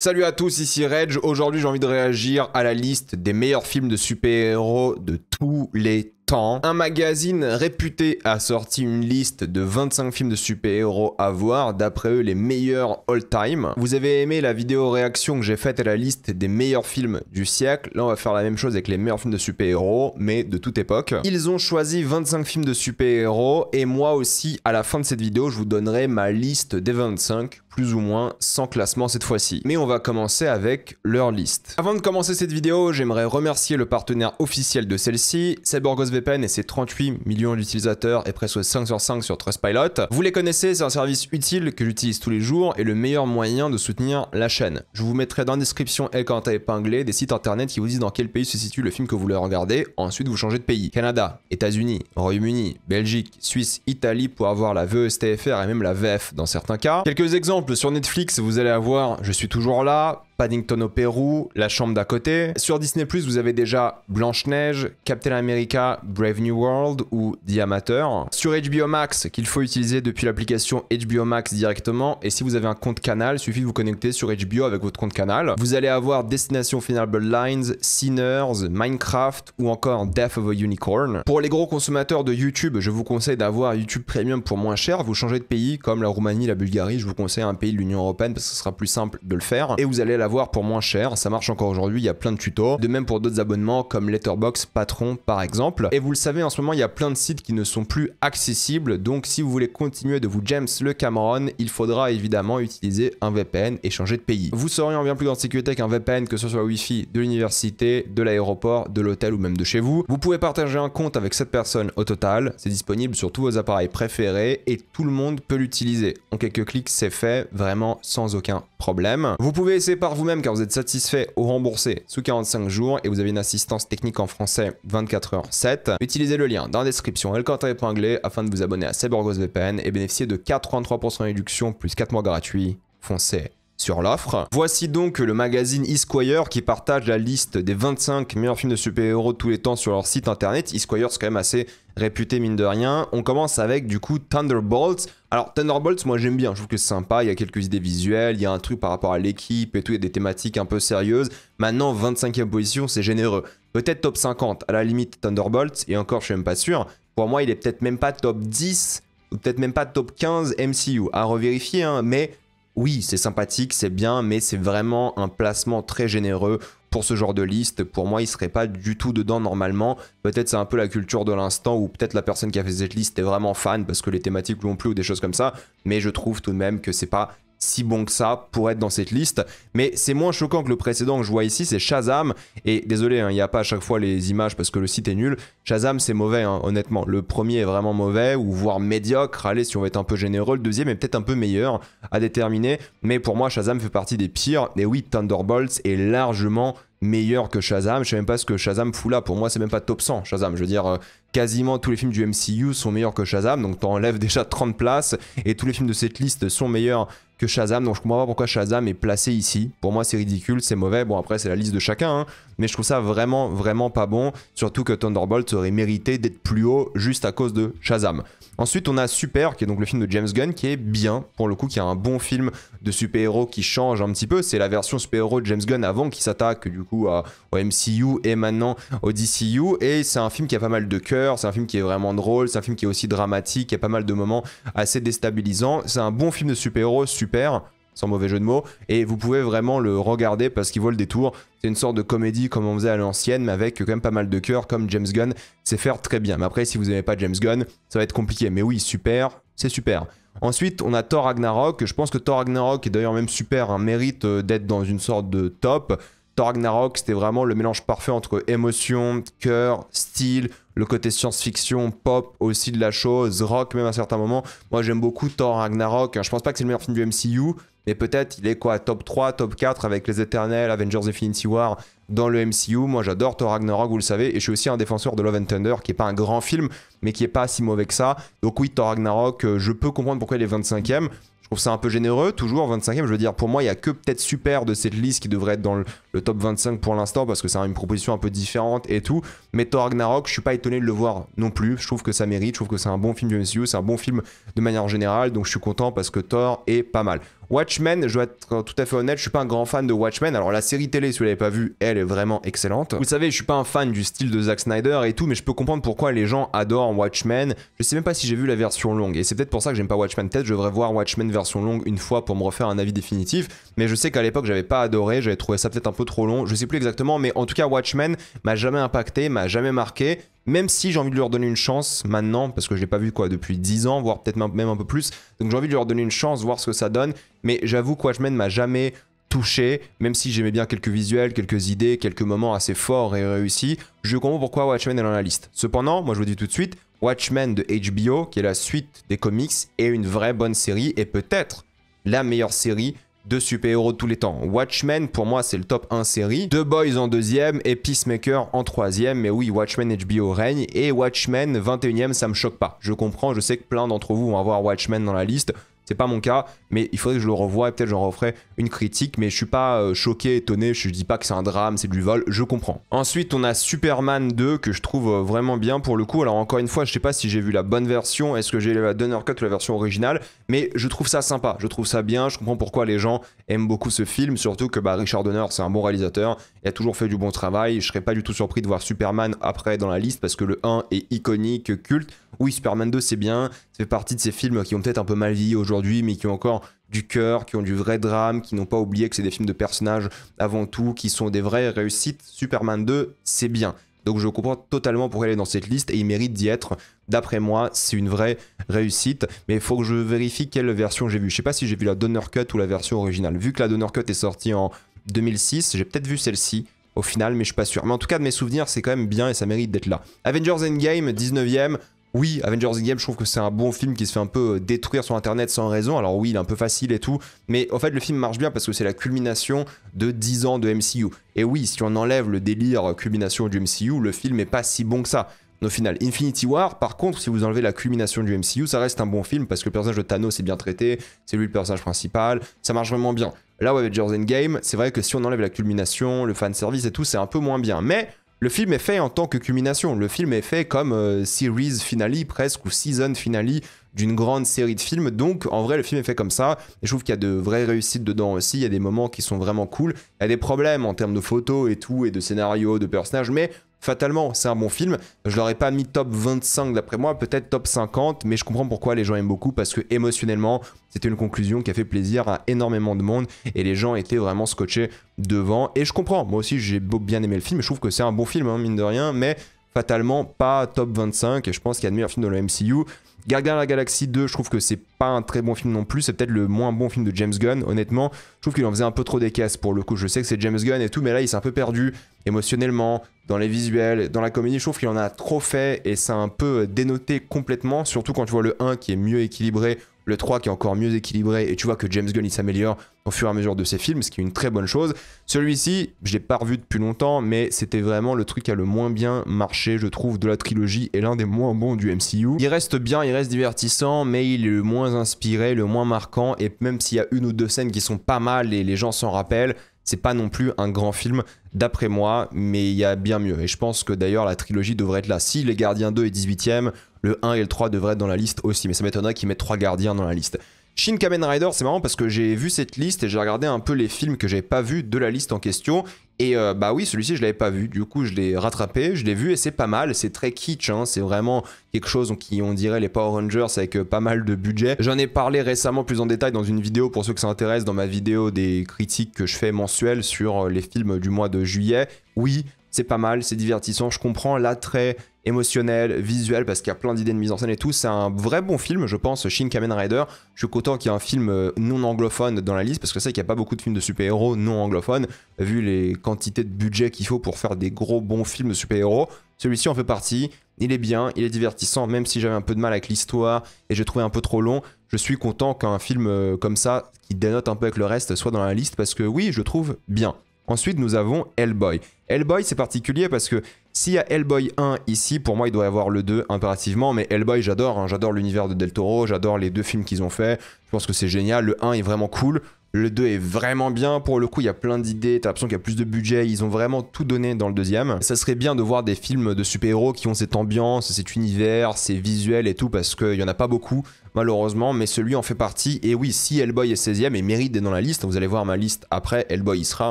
Salut à tous, ici Reg. Aujourd'hui, j'ai envie de réagir à la liste des meilleurs films de super-héros de tous les temps. Un magazine réputé a sorti une liste de 25 films de super-héros à voir, d'après eux les meilleurs all-time. Vous avez aimé la vidéo réaction que j'ai faite à la liste des meilleurs films du siècle. Là, on va faire la même chose avec les meilleurs films de super-héros, mais de toute époque. Ils ont choisi 25 films de super-héros, et moi aussi, à la fin de cette vidéo, je vous donnerai ma liste des 25, plus ou moins, sans classement cette fois-ci. Mais on va commencer avec leur liste. Avant de commencer cette vidéo, j'aimerais remercier le partenaire officiel de celle-ci, CyberGhostVPN et ses 38 millions d'utilisateurs et presque 5 sur 5 sur Trustpilot. Vous les connaissez, c'est un service utile que j'utilise tous les jours et le meilleur moyen de soutenir la chaîne. Je vous mettrai dans la description et quand épinglé des sites internet qui vous disent dans quel pays se situe le film que vous voulez regarder. Ensuite, vous changez de pays. Canada, États-Unis, Royaume-Uni, Belgique, Suisse, Italie pour avoir la VSTFR et même la VF dans certains cas. Quelques exemples sur Netflix, vous allez avoir Je suis toujours là, Paddington au Pérou, La chambre d'à côté. Sur Disney+, vous avez déjà Blanche-Neige, Captain America, Brave New World ou The Amateur. Sur HBO Max, qu'il faut utiliser depuis l'application HBO Max directement. Et si vous avez un compte Canal, il suffit de vous connecter sur HBO avec votre compte Canal. Vous allez avoir Destination Final Bloodlines, Sinners, Minecraft ou encore Death of a Unicorn. Pour les gros consommateurs de YouTube, je vous conseille d'avoir YouTube Premium pour moins cher. Vous changez de pays comme la Roumanie, la Bulgarie. Je vous conseille un pays de l'Union Européenne parce que ce sera plus simple de le faire. Et vous allez l'avoir pour moins cher, ça marche encore aujourd'hui, il y a plein de tutos, de même pour d'autres abonnements comme Letterboxd, Patron par exemple. Et vous le savez, en ce moment il y a plein de sites qui ne sont plus accessibles, donc si vous voulez continuer de vous James le Cameron, il faudra évidemment utiliser un VPN et changer de pays. Vous serez en bien plus grande sécurité qu'un VPN, que ce soit le Wi-Fi de l'université, de l'aéroport, de l'hôtel ou même de chez vous. Vous pouvez partager un compte avec 7 personnes au total, c'est disponible sur tous vos appareils préférés et tout le monde peut l'utiliser. En quelques clics c'est fait, vraiment sans aucun problème. Vous pouvez essayer par vous-même car vous êtes satisfait ou remboursé sous 45 jours et vous avez une assistance technique en français 24h7. Utilisez le lien dans la description et le code épinglé afin de vous abonner à CyberGhostVPN et bénéficier de 83% de réduction plus 4 mois gratuits. Foncez sur l'offre. Voici donc le magazine Esquire qui partage la liste des 25 meilleurs films de super-héros de tous les temps sur leur site internet. Esquire, c'est quand même assez réputé mine de rien. On commence avec du coup Thunderbolts. Alors Thunderbolts, moi j'aime bien, je trouve que c'est sympa, il y a quelques idées visuelles, il y a un truc par rapport à l'équipe et tout, il y a des thématiques un peu sérieuses. Maintenant 25e position, c'est généreux. Peut-être top 50, à la limite Thunderbolts, et encore je suis même pas sûr. Pour moi il est peut-être même pas top 10, ou peut-être même pas top 15 MCU, à revérifier, hein, mais oui, c'est sympathique, c'est bien, mais c'est vraiment un placement très généreux pour ce genre de liste. Pour moi, il serait pas du tout dedans normalement. Peut-être c'est un peu la culture de l'instant ou peut-être la personne qui a fait cette liste est vraiment fan parce que les thématiques lui ont plu ou des choses comme ça. Mais je trouve tout de même que c'est pas si bon que ça pour être dans cette liste. Mais c'est moins choquant que le précédent que je vois ici, c'est Shazam. Et désolé, hein, il n'y a pas à chaque fois les images parce que le site est nul. Shazam, c'est mauvais, hein, honnêtement. Le premier est vraiment mauvais ou voire médiocre. Allez, si on veut être un peu généreux, le deuxième est peut-être un peu meilleur à déterminer. Mais pour moi, Shazam fait partie des pires. Et oui, Thunderbolts est largement meilleur que Shazam. Je sais même pas ce que Shazam fout là. Pour moi, c'est même pas top 100 Shazam. Je veux dire, quasiment tous les films du MCU sont meilleurs que Shazam. Donc t'enlèves déjà 30 places. Et tous les films de cette liste sont meilleurs que Shazam. Donc je comprends pas pourquoi Shazam est placé ici. Pour moi, c'est ridicule, c'est mauvais. Bon, après, c'est la liste de chacun. Hein. Mais je trouve ça vraiment, vraiment pas bon. Surtout que Thunderbolt aurait mérité d'être plus haut juste à cause de Shazam. Ensuite, on a Super, qui est donc le film de James Gunn, qui est bien, pour le coup, qui est un bon film de super-héros qui change un petit peu. C'est la version super-héros de James Gunn avant qui s'attaque du coup au MCU et maintenant au DCU. Et c'est un film qui a pas mal de cœur, c'est un film qui est vraiment drôle, c'est un film qui est aussi dramatique, il y a pas mal de moments assez déstabilisants. C'est un bon film de super-héros, super, sans mauvais jeu de mots, et vous pouvez vraiment le regarder parce qu'il vaut le détour. C'est une sorte de comédie comme on faisait à l'ancienne, mais avec quand même pas mal de cœur, comme James Gunn sait faire très bien. Mais après, si vous n'aimez pas James Gunn, ça va être compliqué. Mais oui, super, c'est super. Ensuite, on a Thor Ragnarok. Je pense que Thor Ragnarok, est d'ailleurs même super, hein, mérite d'être dans une sorte de top. Thor Ragnarok, c'était vraiment le mélange parfait entre émotion, cœur, style, le côté science-fiction, pop aussi de la chose, rock même à certains moments. Moi, j'aime beaucoup Thor Ragnarok. Je pense pas que c'est le meilleur film du MCU, mais peut-être il est quoi, top 3, top 4 avec les Éternels, Avengers Infinity War dans le MCU. Moi j'adore Thor Ragnarok, vous le savez, et je suis aussi un défenseur de Love and Thunder, qui est pas un grand film, mais qui est pas si mauvais que ça. Donc oui, Thor Ragnarok, je peux comprendre pourquoi il est 25e. Je trouve ça un peu généreux, toujours 25e. Je veux dire, pour moi, il n'y a que peut-être Super de cette liste qui devrait être dans le top 25 pour l'instant, parce que c'est une proposition un peu différente et tout. Mais Thor Ragnarok, je suis pas étonné de le voir non plus. Je trouve que ça mérite, je trouve que c'est un bon film du MCU, c'est un bon film de manière générale, donc je suis content parce que Thor est pas mal. Watchmen, je dois être tout à fait honnête, je suis pas un grand fan de Watchmen. Alors la série télé, si vous l'avez pas vue, elle est vraiment excellente. Vous savez, je suis pas un fan du style de Zack Snyder et tout, mais je peux comprendre pourquoi les gens adorent Watchmen. Je sais même pas si j'ai vu la version longue, et c'est peut-être pour ça que j'aime pas Watchmen. Peut-être je devrais voir Watchmen version longue une fois pour me refaire un avis définitif, mais je sais qu'à l'époque j'avais pas adoré, j'avais trouvé ça peut-être un peu trop long, je sais plus exactement, mais en tout cas Watchmen m'a jamais impacté, m'a jamais marqué. Même si j'ai envie de lui redonner une chance maintenant, parce que je l'ai pas vu quoi depuis 10 ans, voire peut-être même un peu plus, donc j'ai envie de lui redonner une chance, voir ce que ça donne, mais j'avoue que Watchmen m'a jamais touché, même si j'aimais bien quelques visuels, quelques idées, quelques moments assez forts et réussis, je comprends pourquoi Watchmen est dans la liste. Cependant, moi je vous dis tout de suite, Watchmen de HBO, qui est la suite des comics, est une vraie bonne série, et peut-être la meilleure série de super-héros de tous les temps. Watchmen, pour moi, c'est le top 1 série. The Boys en deuxième et Peacemaker en troisième. Mais oui, Watchmen HBO règne. Et Watchmen 21ème, ça me choque pas. Je comprends, je sais que plein d'entre vous vont avoir Watchmen dans la liste. C'est pas mon cas, mais il faudrait que je le revoie et peut-être j'en referai une critique, mais je suis pas choqué, étonné, je dis pas que c'est un drame, c'est du vol, je comprends. Ensuite, on a Superman 2 que je trouve vraiment bien pour le coup. Alors encore une fois, je sais pas si j'ai vu la bonne version, est-ce que j'ai la Donner Cut ou la version originale, mais je trouve ça sympa, je trouve ça bien, je comprends pourquoi les gens aiment beaucoup ce film, surtout que Richard Donner, c'est un bon réalisateur, il a toujours fait du bon travail, je serais pas du tout surpris de voir Superman après dans la liste parce que le 1 est iconique, culte. Oui, Superman 2 c'est bien, ça fait partie de ces films qui ont peut-être un peu mal vieilli aujourd'hui, mais qui ont encore du cœur, qui ont du vrai drame, qui n'ont pas oublié que c'est des films de personnages avant tout, qui sont des vraies réussites. Superman 2, c'est bien. Donc je comprends totalement pourquoi il est dans cette liste et il mérite d'y être. D'après moi, c'est une vraie réussite, mais il faut que je vérifie quelle version j'ai vue. Je sais pas si j'ai vu la Donner Cut ou la version originale. Vu que la Donner Cut est sortie en 2006, j'ai peut-être vu celle-ci au final, mais je suis pas sûr. Mais en tout cas, de mes souvenirs, c'est quand même bien et ça mérite d'être là. Avengers Endgame, 19ème. Oui, Avengers Endgame, je trouve que c'est un bon film qui se fait un peu détruire sur internet sans raison. Alors oui, il est un peu facile et tout, mais en fait le film marche bien parce que c'est la culmination de 10 ans de MCU. Et oui, si on enlève le délire culmination du MCU, le film est pas si bon que ça. Au final, Infinity War, par contre, si vous enlevez la culmination du MCU, ça reste un bon film parce que le personnage de Thanos est bien traité, c'est lui le personnage principal, ça marche vraiment bien. Là où Avengers Endgame, c'est vrai que si on enlève la culmination, le fanservice et tout, c'est un peu moins bien. Mais le film est fait en tant que culmination. Le film est fait comme series finale presque, ou season finale d'une grande série de films. Donc, en vrai, le film est fait comme ça. Et je trouve qu'il y a de vraies réussites dedans aussi. Il y a des moments qui sont vraiment cool. Il y a des problèmes en termes de photos et tout, et de scénario, de personnages. Mais fatalement, c'est un bon film. Je l'aurais pas mis top 25 d'après moi, peut-être top 50. Mais je comprends pourquoi les gens aiment beaucoup. Parce que émotionnellement, c'était une conclusion qui a fait plaisir à énormément de monde. Et les gens étaient vraiment scotchés devant. Et je comprends. Moi aussi, j'ai bien aimé le film. Je trouve que c'est un bon film, hein, mine de rien. Mais fatalement, pas top 25. Et je pense qu'il y a de meilleurs films de la MCU. Gardiens de la Galaxie 2, je trouve que c'est pas un très bon film non plus, c'est peut-être le moins bon film de James Gunn, honnêtement. Je trouve qu'il en faisait un peu trop des caisses pour le coup. Je sais que c'est James Gunn et tout, mais là il s'est un peu perdu émotionnellement, dans les visuels, dans la comédie. Je trouve qu'il en a trop fait et ça a un peu dénoté complètement, surtout quand tu vois le 1 qui est mieux équilibré, le 3 qui est encore mieux équilibré, et tu vois que James Gunn il s'améliore au fur et à mesure de ses films, ce qui est une très bonne chose. Celui-ci, je l'ai pas revu depuis longtemps, mais c'était vraiment le truc qui a le moins bien marché, je trouve, de la trilogie, et l'un des moins bons du MCU. Il reste bien, il reste divertissant, mais il est le moins inspiré, le moins marquant, et même s'il y a une ou deux scènes qui sont pas mal et les gens s'en rappellent, c'est pas non plus un grand film d'après moi, mais il y a bien mieux. Et je pense que d'ailleurs la trilogie devrait être là. Si Les Gardiens 2 est 18ème, le 1 et le 3 devraient être dans la liste aussi, mais ça m'étonnerait qu'ils mettent 3 Gardiens dans la liste. Shin Kamen Rider, c'est marrant parce que j'ai vu cette liste et j'ai regardé un peu les films que j'avais pas vus de la liste en question. Et bah oui, celui-ci je l'avais pas vu, du coup je l'ai rattrapé, je l'ai vu et c'est pas mal, c'est très kitsch, hein, c'est vraiment quelque chose qui on dirait les Power Rangers avec pas mal de budget. J'en ai parlé récemment plus en détail dans une vidéo pour ceux que ça intéresse, dans ma vidéo des critiques que je fais mensuelles sur les films du mois de juillet. Oui, c'est pas mal, c'est divertissant, je comprends l'attrait émotionnel, visuel, parce qu'il y a plein d'idées de mise en scène et tout. C'est un vrai bon film, je pense, Shin Kamen Rider. Je suis content qu'il y ait un film non anglophone dans la liste, parce que c'est qu'il n'y a pas beaucoup de films de super-héros non anglophones, vu les quantités de budget qu'il faut pour faire des gros bons films de super-héros. Celui-ci en fait partie, il est bien, il est divertissant, même si j'avais un peu de mal avec l'histoire et je trouvais un peu trop long. Je suis content qu'un film comme ça, qui dénote un peu avec le reste, soit dans la liste, parce que oui, je trouve bien. Ensuite, nous avons Hellboy. Hellboy, c'est particulier parce que s'il y a Hellboy 1 ici, pour moi, il doit y avoir le 2 impérativement. Mais Hellboy, j'adore. Hein, j'adore l'univers de Del Toro. J'adore les deux films qu'ils ont fait. Je pense que c'est génial. Le 1 est vraiment cool. Le 2 est vraiment bien. Pour le coup, il y a plein d'idées. T'as l'impression qu'il y a plus de budget. Ils ont vraiment tout donné dans le deuxième. Ça serait bien de voir des films de super-héros qui ont cette ambiance, cet univers, ces visuels et tout, parce qu'il n'y en a pas beaucoup malheureusement, mais celui en fait partie. Et oui, si Hellboy est 16ème et mérite d'être dans la liste, vous allez voir ma liste après, Hellboy y sera,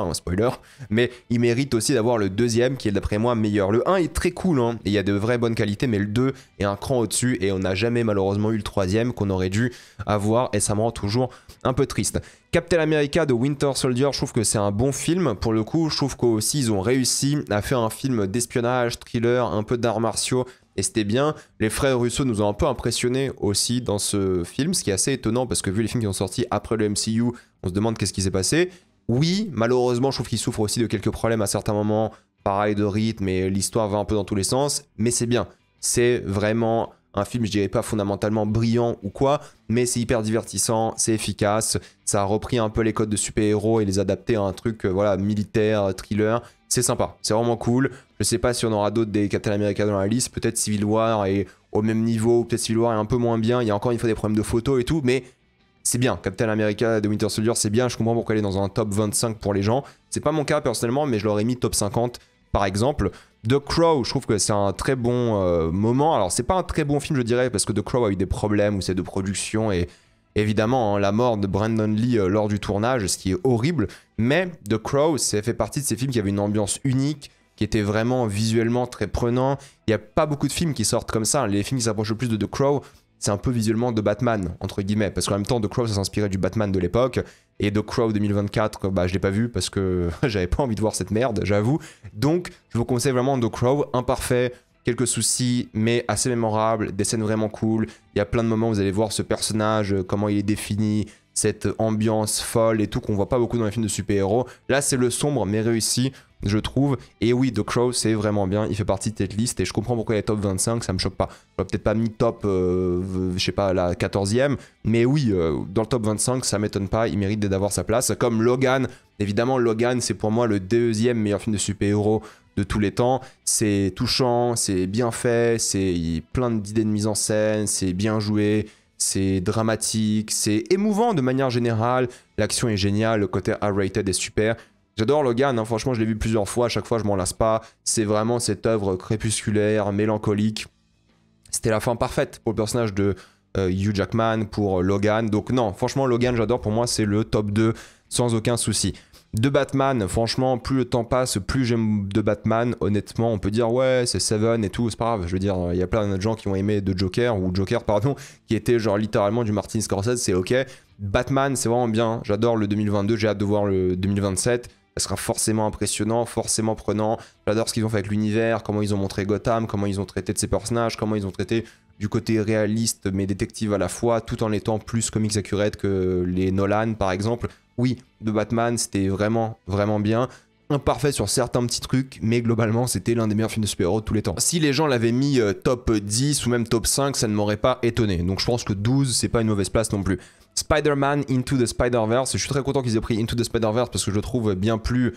un spoiler, mais il mérite aussi d'avoir le deuxième qui est d'après moi meilleur. Le 1 est très cool, hein, et il y a de vraies bonnes qualités, mais le 2 est un cran au-dessus et on n'a jamais malheureusement eu le troisième qu'on aurait dû avoir et ça me rend toujours un peu triste. Captain America de Winter Soldier, je trouve que c'est un bon film. Pour le coup, je trouve qu'aussi ils ont réussi à faire un film d'espionnage, thriller, un peu d'arts martiaux. Et c'était bien. Les frères Russo nous ont un peu impressionnés aussi dans ce film, ce qui est assez étonnant parce que vu les films qui sont sortis après le MCU, on se demande qu'est-ce qui s'est passé. Oui, malheureusement, je trouve qu'il souffre aussi de quelques problèmes à certains moments, pareil de rythme et l'histoire va un peu dans tous les sens, mais c'est bien. C'est vraiment un film, je dirais pas fondamentalement brillant ou quoi, mais c'est hyper divertissant, c'est efficace, ça a repris un peu les codes de super-héros et les adapté à un truc voilà, militaire, thriller. C'est sympa, c'est vraiment cool. Je sais pas si on aura d'autres des Captain America dans la liste, peut-être Civil War est au même niveau, peut-être Civil War est un peu moins bien, il y a encore une fois des problèmes de photos et tout, mais c'est bien. Captain America de Winter Soldier, c'est bien, je comprends pourquoi elle est dans un top 25 pour les gens. C'est pas mon cas personnellement, mais je l'aurais mis top 50 par exemple. The Crow, je trouve que c'est un très bon moment. Alors c'est pas un très bon film je dirais, parce que The Crow a eu des problèmes où c'est de production et évidemment, hein, la mort de Brandon Lee lors du tournage, ce qui est horrible. Mais The Crow, ça fait partie de ces films qui avaient une ambiance unique, qui était vraiment visuellement très prenant. Il n'y a pas beaucoup de films qui sortent comme ça. Les films qui s'approchent le plus de The Crow, c'est un peu visuellement de Batman, entre guillemets. Parce qu'en même temps, The Crow, ça s'inspirait du Batman de l'époque. Et The Crow 2024, bah, je l'ai pas vu parce que j'avais pas envie de voir cette merde, j'avoue. Donc, je vous conseille vraiment The Crow, imparfait, quelques soucis, mais assez mémorable, des scènes vraiment cool. Il y a plein de moments où vous allez voir ce personnage, comment il est défini, cette ambiance folle et tout qu'on voit pas beaucoup dans les films de super-héros. Là, c'est le sombre, mais réussi, je trouve. Et oui, The Crow, c'est vraiment bien. Il fait partie de cette liste et je comprends pourquoi il est top 25, ça me choque pas. Je l'aurais peut-être pas mis top, je sais pas, la 14e, mais oui, dans le top 25, ça m'étonne pas, il mérite d'avoir sa place. Comme Logan, évidemment, Logan, c'est pour moi le deuxième meilleur film de super-héros de tous les temps. C'est touchant, c'est bien fait, c'est plein d'idées de mise en scène, c'est bien joué, c'est dramatique, c'est émouvant de manière générale, l'action est géniale, le côté R-rated est super. J'adore Logan, hein, franchement je l'ai vu plusieurs fois, à chaque fois je m'en lasse pas, c'est vraiment cette œuvre crépusculaire, mélancolique. C'était la fin parfaite pour le personnage de Hugh Jackman, pour Logan, donc non, franchement Logan j'adore, pour moi c'est le top 2 sans aucun souci. De Batman, franchement, plus le temps passe, plus j'aime de Batman. Honnêtement, on peut dire ouais, c'est Seven et tout, c'est pas grave. Je veux dire, il y a plein de gens qui ont aimé de Joker, ou Joker, pardon, qui était genre littéralement du Martin Scorsese, c'est ok. Batman, c'est vraiment bien. J'adore le 2022, j'ai hâte de voir le 2027. Ça sera forcément impressionnant, forcément prenant. J'adore ce qu'ils ont fait avec l'univers, comment ils ont montré Gotham, comment ils ont traité de ces personnages, comment ils ont traité du côté réaliste mais détective à la fois, tout en étant plus comics accurate que les Nolan par exemple. Oui, de Batman, c'était vraiment, vraiment bien. Imparfait sur certains petits trucs, mais globalement, c'était l'un des meilleurs films de super-héros de tous les temps. Si les gens l'avaient mis top 10 ou même top 5, ça ne m'aurait pas étonné. Donc je pense que 12, c'est pas une mauvaise place non plus. Spider-Man Into the Spider-Verse, je suis très content qu'ils aient pris Into the Spider-Verse parce que je le trouve bien plus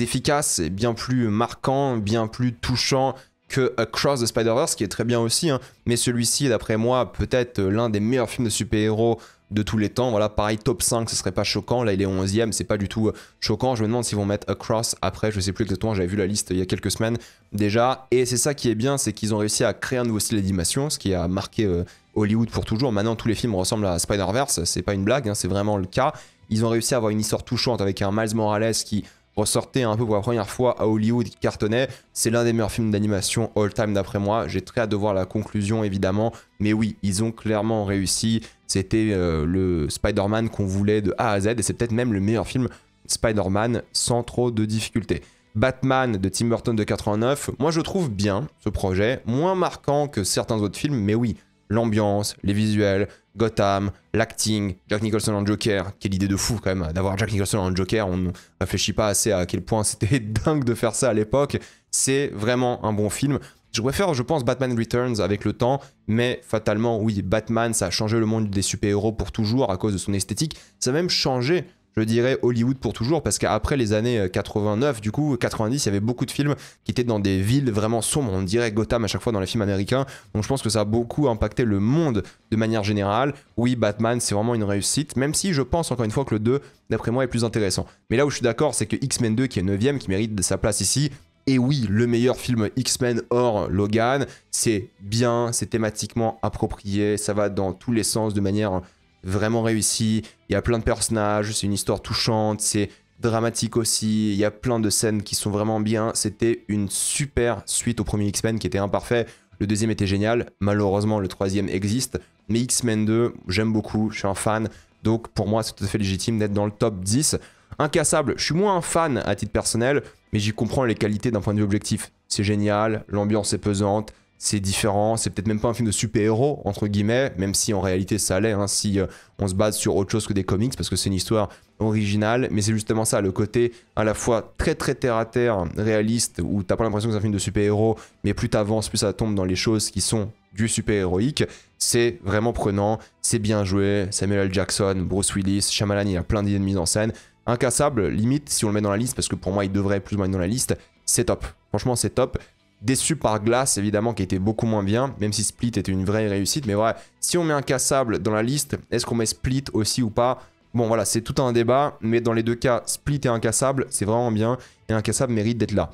efficace, bien plus marquant, bien plus touchant que Across the Spider-Verse, qui est très bien aussi, hein. Mais celui-ci, d'après moi, peut-être l'un des meilleurs films de super-héros de tous les temps. Voilà, pareil, top 5, ce serait pas choquant. Là, il est 11e, c'est pas du tout choquant. Je me demande s'ils vont mettre Across après, je sais plus exactement, j'avais vu la liste il y a quelques semaines déjà. Et c'est ça qui est bien, c'est qu'ils ont réussi à créer un nouveau style d'animation, ce qui a marqué Hollywood pour toujours. Maintenant, tous les films ressemblent à Spider-Verse, c'est pas une blague, hein, c'est vraiment le cas. Ils ont réussi à avoir une histoire touchante avec un Miles Morales qui ressortait un peu pour la première fois à Hollywood, qui cartonnait. C'est l'un des meilleurs films d'animation all-time d'après moi. J'ai très hâte de voir la conclusion évidemment, mais oui, ils ont clairement réussi. C'était le Spider-Man qu'on voulait de A à Z, et c'est peut-être même le meilleur film Spider-Man sans trop de difficultés. Batman de Tim Burton de 89, moi je trouve bien ce projet, moins marquant que certains autres films, mais oui, l'ambiance, les visuels, Gotham, l'acting, Jack Nicholson en Joker, quelle idée de fou quand même d'avoir Jack Nicholson en Joker, on ne réfléchit pas assez à quel point c'était dingue de faire ça à l'époque, c'est vraiment un bon film. Je préfère, je pense, Batman Returns avec le temps, mais fatalement, oui, Batman, ça a changé le monde des super-héros pour toujours à cause de son esthétique, ça a même changé, je dirais, Hollywood pour toujours, parce qu'après les années 89, du coup, 90, il y avait beaucoup de films qui étaient dans des villes vraiment sombres, on dirait Gotham à chaque fois dans les films américains, donc je pense que ça a beaucoup impacté le monde de manière générale. Oui, Batman, c'est vraiment une réussite, même si je pense encore une fois que le 2, d'après moi, est plus intéressant. Mais là où je suis d'accord, c'est que X-Men 2, qui est 9ème, qui mérite sa place ici, Et oui, le meilleur film X-Men hors Logan, c'est bien, c'est thématiquement approprié, ça va dans tous les sens de manière vraiment réussie. Il y a plein de personnages, c'est une histoire touchante, c'est dramatique aussi, il y a plein de scènes qui sont vraiment bien. C'était une super suite au premier X-Men qui était imparfait. Le deuxième était génial, malheureusement le troisième existe. Mais X-Men 2, j'aime beaucoup, je suis un fan. Donc pour moi, c'est tout à fait légitime d'être dans le top 10. Incassable, je suis moins un fan à titre personnel, mais j'y comprends les qualités d'un point de vue objectif. C'est génial, l'ambiance est pesante, c'est différent, c'est peut-être même pas un film de super-héros, entre guillemets, même si en réalité ça l'est, hein, si on se base sur autre chose que des comics, parce que c'est une histoire originale, mais c'est justement ça, le côté à la fois très très terre-à-terre, réaliste, où t'as pas l'impression que c'est un film de super-héros, mais plus t'avances, plus ça tombe dans les choses qui sont du super-héroïque, c'est vraiment prenant, c'est bien joué, Samuel L. Jackson, Bruce Willis, Shyamalan, il y a plein d'idées de mise en scène. Incassable, limite, si on le met dans la liste, parce que pour moi, il devrait plus ou moins être dans la liste, c'est top. Franchement, c'est top. Déçu par Glass, évidemment, qui était beaucoup moins bien, même si Split était une vraie réussite. Mais ouais, si on met Incassable dans la liste, est-ce qu'on met Split aussi ou pas? Bon, voilà, c'est tout un débat, mais dans les deux cas, Split et Incassable, c'est vraiment bien, et Incassable mérite d'être là.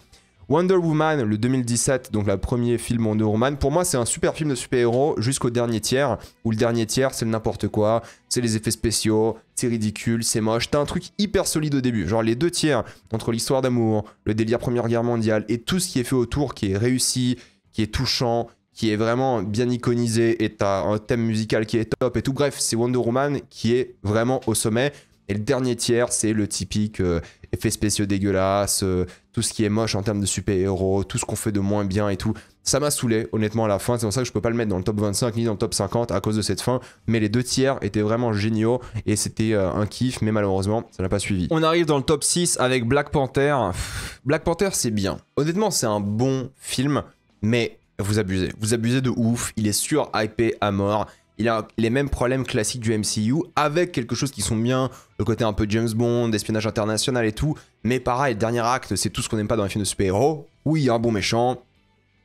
Wonder Woman, le 2017, donc le premier film Wonder Woman, pour moi c'est un super film de super-héros jusqu'au dernier tiers, où le dernier tiers c'est le n'importe quoi, c'est les effets spéciaux, c'est ridicule, c'est moche, t'as un truc hyper solide au début, genre les deux tiers, entre l'histoire d'amour, le délire Première Guerre mondiale, et tout ce qui est fait autour qui est réussi, qui est touchant, qui est vraiment bien iconisé, et t'as un thème musical qui est top et tout, bref, c'est Wonder Woman qui est vraiment au sommet. Et le dernier tiers, c'est le typique effets spéciaux dégueulasses, tout ce qui est moche en termes de super-héros, tout ce qu'on fait de moins bien et tout. Ça m'a saoulé, honnêtement, à la fin. C'est pour ça que je peux pas le mettre dans le top 25 ni dans le top 50 à cause de cette fin. Mais les deux tiers étaient vraiment géniaux et c'était un kiff, mais malheureusement, ça n'a pas suivi. On arrive dans le top 6 avec Black Panther. Black Panther, c'est bien. Honnêtement, c'est un bon film, mais vous abusez. Vous abusez de ouf. Il est sur-hypé à mort. Il a les mêmes problèmes classiques du MCU, avec quelque chose qui sont bien, le côté un peu James Bond, espionnage international et tout. Mais pareil, le dernier acte, c'est tout ce qu'on n'aime pas dans les films de super-héros. Oui, il y a un bon méchant.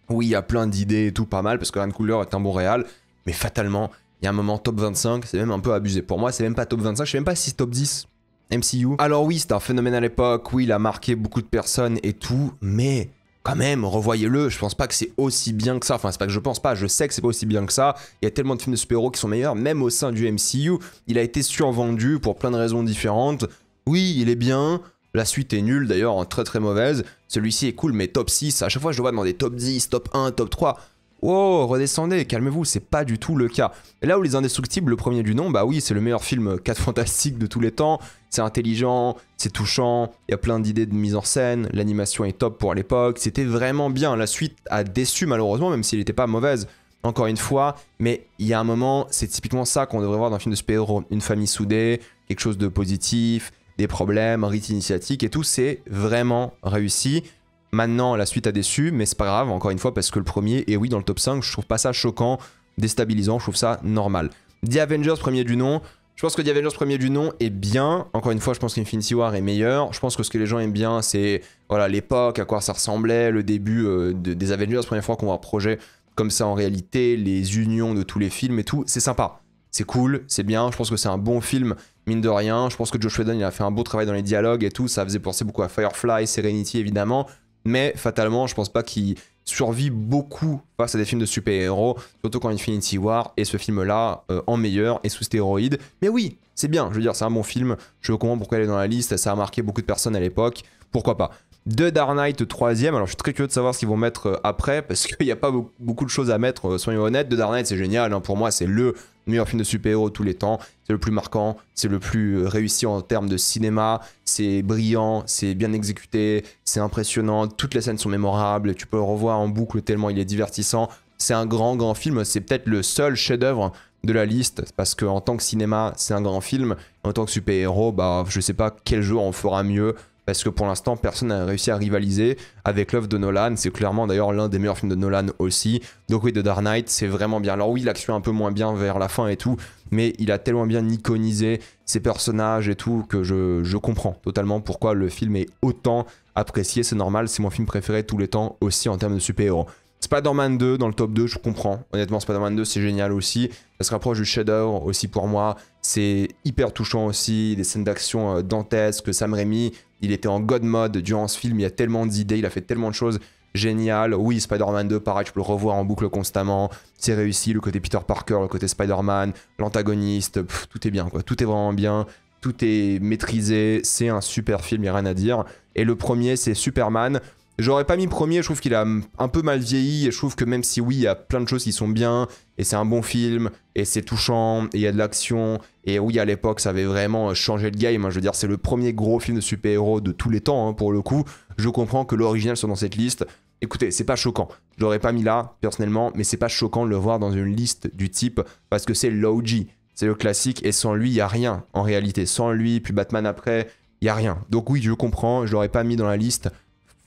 Oui, il y a plein d'idées et tout, pas mal, parce que Ryan Coogler est un bon réal. Mais fatalement, il y a un moment top 25, c'est même un peu abusé. Pour moi, c'est même pas top 25, je sais même pas si c'est top 10 MCU. Alors oui, c'était un phénomène à l'époque, oui, il a marqué beaucoup de personnes et tout, mais... quand même, revoyez-le, je pense pas que c'est aussi bien que ça. Enfin, c'est pas que je pense pas, je sais que c'est pas aussi bien que ça. Il y a tellement de films de super-héros qui sont meilleurs, même au sein du MCU. Il a été survendu pour plein de raisons différentes. Oui, il est bien. La suite est nulle, d'ailleurs, très très mauvaise. Celui-ci est cool, mais top 6. À chaque fois, je le vois dans des top 10, top 1, top 3. Oh, redescendez, calmez-vous, c'est pas du tout le cas. Et là où Les Indestructibles, le premier du nom, bah oui, c'est le meilleur film 4 fantastique de tous les temps. C'est intelligent, c'est touchant, il y a plein d'idées de mise en scène, l'animation est top pour l'époque, c'était vraiment bien. La suite a déçu malheureusement, même s'il n'était pas mauvaise, encore une fois. Mais il y a un moment, c'est typiquement ça qu'on devrait voir dans un film de super-héros. Une famille soudée, quelque chose de positif, des problèmes, un rite initiatique et tout, c'est vraiment réussi. Maintenant, la suite a déçu, mais c'est pas grave, encore une fois, parce que le premier est oui dans le top 5, je trouve pas ça choquant, déstabilisant, je trouve ça normal. The Avengers, premier du nom, je pense que The Avengers, premier du nom, est bien. Encore une fois, je pense qu'Infinity War est meilleur. Je pense que ce que les gens aiment bien, c'est voilà, l'époque, à quoi ça ressemblait, le début des Avengers, première fois qu'on voit un projet comme ça en réalité, les unions de tous les films et tout, c'est sympa. C'est cool, c'est bien, je pense que c'est un bon film, mine de rien. Je pense que Joss Whedon, il a fait un beau travail dans les dialogues et tout, ça faisait penser beaucoup à Firefly, Serenity évidemment. Mais fatalement, je pense pas qu'il survit beaucoup face à des films de super-héros, surtout quand Infinity War et ce film-là en meilleur et sous stéroïdes. Mais oui, c'est bien, je veux dire, c'est un bon film, je comprends pourquoi elle est dans la liste, ça a marqué beaucoup de personnes à l'époque, pourquoi pas. The Dark Knight 3ème, alors je suis très curieux de savoir ce qu'ils vont mettre après, parce qu'il n'y a pas beaucoup de choses à mettre, soyons honnêtes. The Dark Knight c'est génial, hein, pour moi c'est le meilleur film de super-héros de tous les temps, c'est le plus marquant, c'est le plus réussi en termes de cinéma, c'est brillant, c'est bien exécuté, c'est impressionnant, toutes les scènes sont mémorables, tu peux le revoir en boucle tellement il est divertissant, c'est un grand film, c'est peut-être le seul chef-d'œuvre de la liste, parce qu'en tant que cinéma c'est un grand film, en tant que super-héros, bah je sais pas quel jour on fera mieux, parce que pour l'instant personne n'a réussi à rivaliser avec l'œuvre de Nolan, c'est clairement d'ailleurs l'un des meilleurs films de Nolan aussi, donc oui The Dark Knight c'est vraiment bien. Alors oui l'action est un peu moins bien vers la fin et tout, mais il a tellement bien iconisé ses personnages et tout que je comprends totalement pourquoi le film est autant apprécié, c'est normal, c'est mon film préféré de tous les temps aussi en termes de super-héros. Spider-Man 2 dans le top 2, je comprends. Honnêtement, Spider-Man 2, c'est génial aussi. Ça se rapproche du chef-d'œuvre aussi pour moi. C'est hyper touchant aussi. Des scènes d'action dantesques. Sam Raimi, il était en God mode durant ce film. Il y a tellement d'idées, il a fait tellement de choses géniales. Oui, Spider-Man 2, pareil, tu peux le revoir en boucle constamment. C'est réussi. Le côté Peter Parker, le côté Spider-Man, l'antagoniste, tout est bien, quoi. Tout est vraiment bien. Tout est maîtrisé. C'est un super film, il n'y a rien à dire. Et le premier, c'est Superman. J'aurais pas mis premier, je trouve qu'il a un peu mal vieilli, et je trouve que même si oui, il y a plein de choses qui sont bien, et c'est un bon film, et c'est touchant, et il y a de l'action, et oui, à l'époque, ça avait vraiment changé le game, hein. Je veux dire, c'est le premier gros film de super-héros de tous les temps, hein, pour le coup. Je comprends que l'original soit dans cette liste. Écoutez, c'est pas choquant. Je l'aurais pas mis là, personnellement, mais c'est pas choquant de le voir dans une liste du type, parce que c'est l'OG, c'est le classique, et sans lui, il y a rien, en réalité. Sans lui, puis Batman après, il y a rien. Donc oui, je comprends, je l'aurais pas mis dans la liste,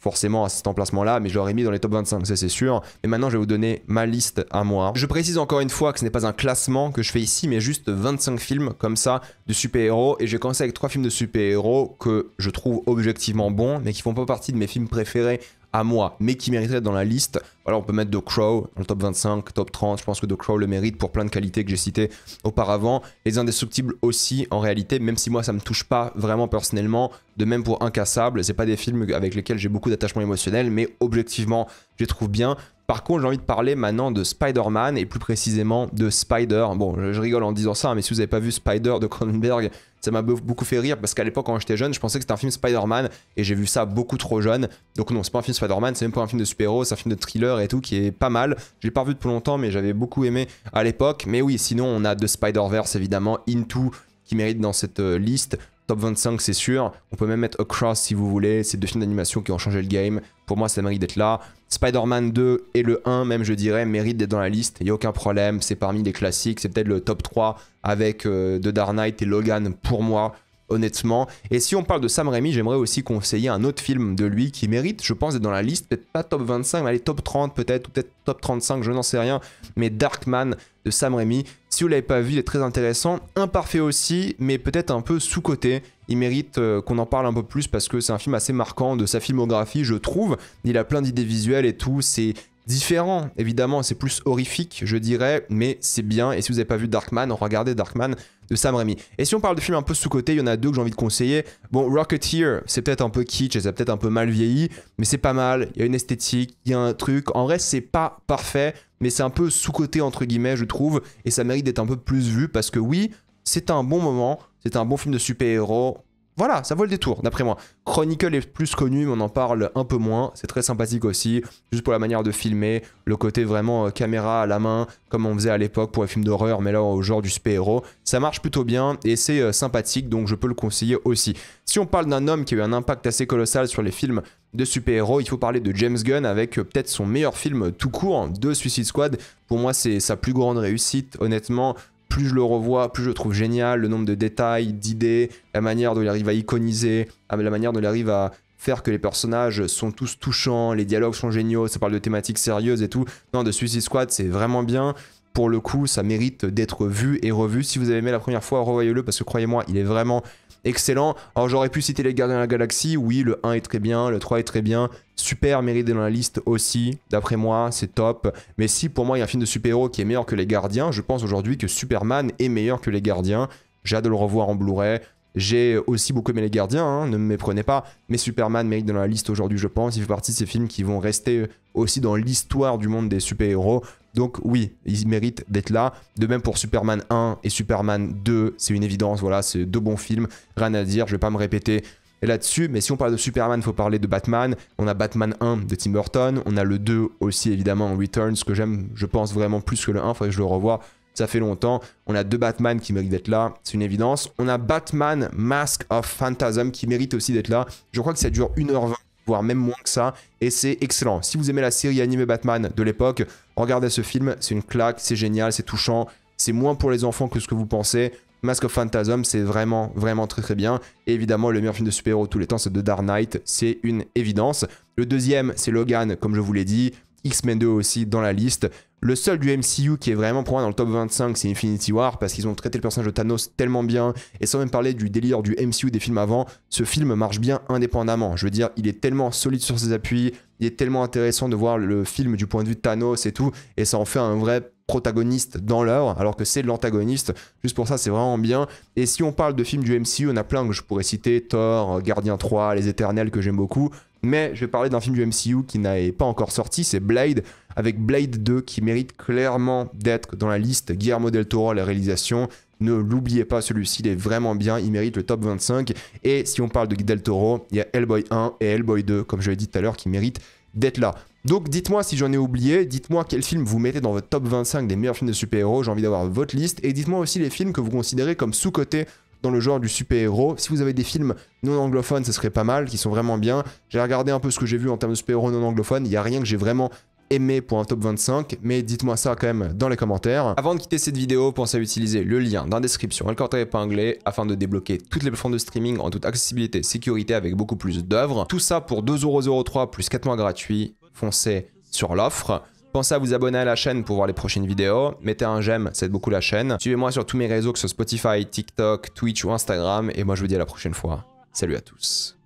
forcément à cet emplacement-là, mais je l'aurais mis dans les top 25, ça c'est sûr. Et maintenant, je vais vous donner ma liste à moi. Je précise encore une fois que ce n'est pas un classement que je fais ici, mais juste 25 films comme ça de super-héros. Et j'ai commencé avec 3 films de super-héros que je trouve objectivement bons, mais qui font pas partie de mes films préférés à moi, mais qui mériteraient dans la liste. Voilà, on peut mettre The Crow dans le top 25, top 30. Je pense que The Crow le mérite pour plein de qualités que j'ai citées auparavant. Les Indestructibles aussi, en réalité, même si moi ça me touche pas vraiment personnellement. De même pour Incassable, c'est pas des films avec lesquels j'ai beaucoup d'attachement émotionnel, mais objectivement, je les trouve bien. Par contre, j'ai envie de parler maintenant de Spider-Man et plus précisément de Spider. Bon, je rigole en disant ça, mais si vous n'avez pas vu Spider de Cronenberg, ça m'a beaucoup fait rire parce qu'à l'époque, quand j'étais jeune, je pensais que c'était un film Spider-Man et j'ai vu ça beaucoup trop jeune. Donc non, c'est pas un film Spider-Man, c'est même pas un film de super-héros, c'est un film de thriller et tout qui est pas mal. Je l'ai pas revu depuis longtemps, mais j'avais beaucoup aimé à l'époque. Mais oui, sinon, on a The Spider-Verse évidemment, Into qui mérite dans cette liste. Top 25, c'est sûr. On peut même mettre Across si vous voulez. C'est 2 films d'animation qui ont changé le game. Pour moi, ça mérite d'être là. Spider-Man 2 et le 1, même je dirais, méritent d'être dans la liste. Il n'y a aucun problème. C'est parmi les classiques. C'est peut-être le top 3 avec The Dark Knight et Logan pour moi, honnêtement. Et si on parle de Sam Raimi, j'aimerais aussi conseiller un autre film de lui qui mérite, je pense, d'être dans la liste. Peut-être pas top 25, mais allez, top 30 peut-être, ou peut-être top 35, je n'en sais rien. Mais Darkman de Sam Raimi, si vous ne l'avez pas vu, il est très intéressant. Imparfait aussi, mais peut-être un peu sous-coté. Il mérite qu'on en parle un peu plus parce que c'est un film assez marquant de sa filmographie, je trouve. Il a plein d'idées visuelles et tout, c'est différent, évidemment, c'est plus horrifique, je dirais, mais c'est bien. Et si vous n'avez pas vu Darkman, regardez Darkman de Sam Raimi. Et si on parle de films un peu sous-cotés, il y en a 2 que j'ai envie de conseiller. Bon, Rocketeer, c'est peut-être un peu kitsch et ça a peut-être un peu mal vieilli, mais c'est pas mal, il y a une esthétique, il y a un truc. En vrai, c'est pas parfait, mais c'est un peu sous-coté, entre guillemets, je trouve, et ça mérite d'être un peu plus vu, parce que oui, c'est un bon moment, c'est un bon film de super-héros. Voilà, ça vaut le détour, d'après moi. Chronicle est plus connu, mais on en parle un peu moins. C'est très sympathique aussi, juste pour la manière de filmer, le côté vraiment caméra à la main, comme on faisait à l'époque pour les films d'horreur, mais là au genre du super-héros. Ça marche plutôt bien et c'est sympathique, donc je peux le conseiller aussi. Si on parle d'un homme qui a eu un impact assez colossal sur les films de super-héros, il faut parler de James Gunn avec peut-être son meilleur film tout court, de Suicide Squad. Pour moi, c'est sa plus grande réussite, honnêtement. Plus je le revois, plus je le trouve génial, le nombre de détails, d'idées, la manière dont il arrive à iconiser, la manière dont il arrive à faire que les personnages sont tous touchants, les dialogues sont géniaux, ça parle de thématiques sérieuses et tout. Non, de Suicide Squad, c'est vraiment bien. Pour le coup, ça mérite d'être vu et revu. Si vous avez aimé la première fois, revoyez-le parce que croyez-moi, il est vraiment excellent. Alors j'aurais pu citer les Gardiens de la Galaxie, oui, le 1 est très bien, le 3 est très bien. Super mérité dans la liste aussi, d'après moi, c'est top. Mais si pour moi il y a un film de super-héros qui est meilleur que les Gardiens, je pense aujourd'hui que Superman est meilleur que les Gardiens. J'ai hâte de le revoir en Blu-ray. J'ai aussi beaucoup aimé les Gardiens, hein, ne me méprenez pas, mais Superman mérite dans la liste aujourd'hui, je pense. Il fait partie de ces films qui vont rester aussi dans l'histoire du monde des super-héros. Donc oui, il mérite d'être là. De même pour Superman 1 et Superman 2, c'est une évidence, voilà, c'est 2 bons films, rien à dire, je vais pas me répéter là-dessus. Mais si on parle de Superman, il faut parler de Batman. On a Batman 1 de Tim Burton, on a le 2 aussi évidemment, Returns, que j'aime, je pense vraiment plus que le 1, faudrait que je le revoie. Ça fait longtemps. On a 2 Batman qui méritent d'être là, c'est une évidence. On a Batman Mask of Phantasm qui mérite aussi d'être là. Je crois que ça dure 1h20, voire même moins que ça. Et c'est excellent. Si vous aimez la série animée Batman de l'époque, regardez ce film. C'est une claque, c'est génial, c'est touchant. C'est moins pour les enfants que ce que vous pensez. Mask of Phantasm, c'est vraiment, vraiment très très bien. Et évidemment, le meilleur film de super-héros de tous les temps, c'est The Dark Knight. C'est une évidence. Le deuxième, c'est Logan, comme je vous l'ai dit. X-Men 2 aussi dans la liste. Le seul du MCU qui est vraiment pour moi dans le top 25, c'est Infinity War, parce qu'ils ont traité le personnage de Thanos tellement bien, et sans même parler du délire du MCU des films avant, ce film marche bien indépendamment. Je veux dire, il est tellement solide sur ses appuis, il est tellement intéressant de voir le film du point de vue de Thanos et tout, et ça en fait un vrai protagoniste dans l'œuvre, alors que c'est l'antagoniste. Juste pour ça, c'est vraiment bien. Et si on parle de films du MCU, on a plein que je pourrais citer, Thor, Gardien 3, Les Éternels, que j'aime beaucoup. Mais je vais parler d'un film du MCU qui n'est pas encore sorti, c'est Blade, avec Blade 2 qui mérite clairement d'être dans la liste. Guillermo del Toro à la réalisation. Ne l'oubliez pas, celui-ci, il est vraiment bien, il mérite le top 25. Et si on parle de Del Toro, il y a Hellboy 1 et Hellboy 2, comme je l'ai dit tout à l'heure, qui méritent d'être là. Donc dites-moi si j'en ai oublié, dites-moi quel film vous mettez dans votre top 25 des meilleurs films de super-héros, j'ai envie d'avoir votre liste, et dites-moi aussi les films que vous considérez comme sous-cotés dans le genre du super-héros. Si vous avez des films non anglophones, ce serait pas mal, qui sont vraiment bien. J'ai regardé un peu ce que j'ai vu en termes de super-héros non anglophones, il n'y a rien que j'ai vraiment aimé pour un top 25, mais dites-moi ça quand même dans les commentaires. Avant de quitter cette vidéo, pensez à utiliser le lien dans la description et le commentaire épinglé afin de débloquer toutes les plateformes de streaming en toute accessibilité, sécurité avec beaucoup plus d'œuvres. Tout ça pour 2,03€ plus 4 mois gratuits. Foncez sur l'offre. Pensez à vous abonner à la chaîne pour voir les prochaines vidéos. Mettez un j'aime, ça aide beaucoup la chaîne. Suivez-moi sur tous mes réseaux, que ce soit Spotify, TikTok, Twitch ou Instagram. Et moi je vous dis à la prochaine fois. Salut à tous.